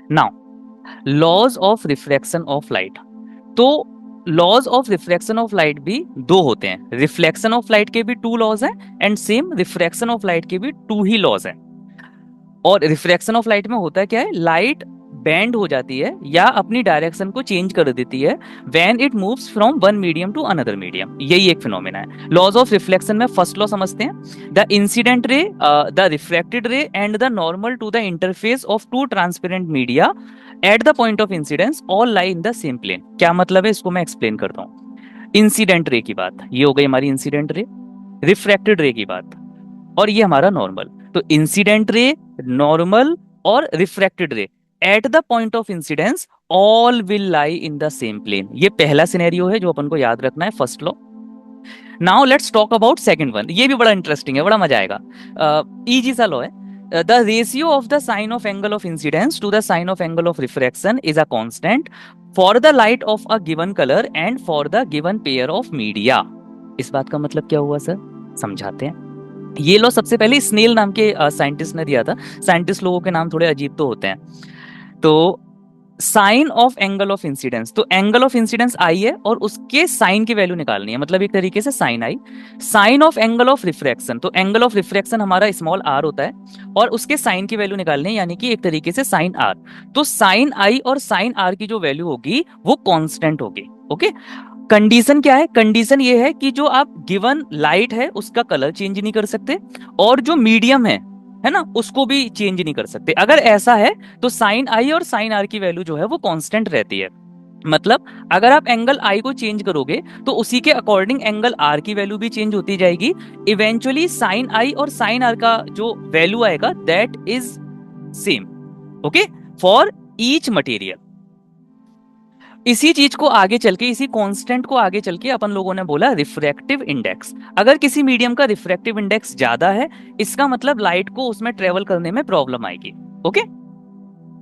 Now laws of refraction of light. तो laws of refraction of light भी दो होते हैं, रिफ्लेक्शन ऑफ लाइट के भी टू लॉज हैं and same refraction of light के भी टू ही लॉज हैं। और रिफ्रैक्शन ऑफ लाइट में होता है क्या है, लाइट बेंड हो जाती है या अपनी डायरेक्शन को चेंज कर देती है when it moves from one medium to another medium, यही एक फिनोमेना है। लॉज ऑफ रिफ्लेक्शन में फर्स्ट लॉ समझते हैं, the incident ray, the refracted ray and the normal to the interface of two transparent media at the point of incidence all lie in the same plane. क्या मतलब है, इसको मैं explain करता हूँ। इंसिडेंट रे की बात ये हो गई हमारी इंसिडेंट रे, रिफ्रैक्टेड रे की बात, और ये हमारा नॉर्मल। तो इंसिडेंट रे, नॉर्मल और refracted ray at the point of incidence all will lie in the same plane, ये पहला सिनेरियो है जो अपन को याद रखना है, first law. Now let's talk about second one, ये भी बड़ा इंटरेस्टिंग है, बड़ा मजा आएगा, इजी सा लॉ है। The ratio of the sine of angle of incidence to the sine of angle of refraction is a constant for the light of a given colour and for the given pair of media. इस बात का मतलब क्या हुआ sir, समझाते हैं। ये law सबसे पहले स्नेल नाम के साइंटिस्ट ने दिया था। साइंटिस्ट लोगों के नाम थोड़े अजीब तो होते हैं। तो sine of angle of incidence, तो एंगल ऑफ इंसिडेंस आई है और उसके साइन की वैल्यू निकालनी है, मतलब एक तरीके से sine I. Sine of angle of refraction, तो एंगल ऑफ रिफ्रैक्शन हमारा स्मॉल आर होता है और उसके साइन की वैल्यू निकालनी है, यानी कि एक तरीके से साइन आर। तो साइन आई और साइन आर की जो वैल्यू होगी वो कांस्टेंट होगी। ओके, कंडीशन क्या है, कंडीशन ये है कि जो आप गिवन लाइट है उसका कलर चेंज नहीं कर सकते और जो मीडियम है ना, उसको भी चेंज नहीं कर सकते। अगर ऐसा है तो साइन आई और साइन आर की वैल्यू जो है वो कांस्टेंट रहती है। मतलब अगर आप एंगल आई को चेंज करोगे तो उसी के अकॉर्डिंग एंगल आर की वैल्यू भी चेंज होती जाएगी। इवेंचुअली साइन आई और साइन आर का जो वैल्यू आएगा that is same, okay, for each material. इसी चीज को आगे चल के, इसी कांस्टेंट को आगे चल के अपन लोगों ने बोला रिफ्रैक्टिव इंडेक्स। अगर किसी मीडियम का रिफ्रैक्टिव इंडेक्स ज्यादा है, इसका मतलब लाइट को उसमें ट्रेवल करने में प्रॉब्लम आएगी। ओके,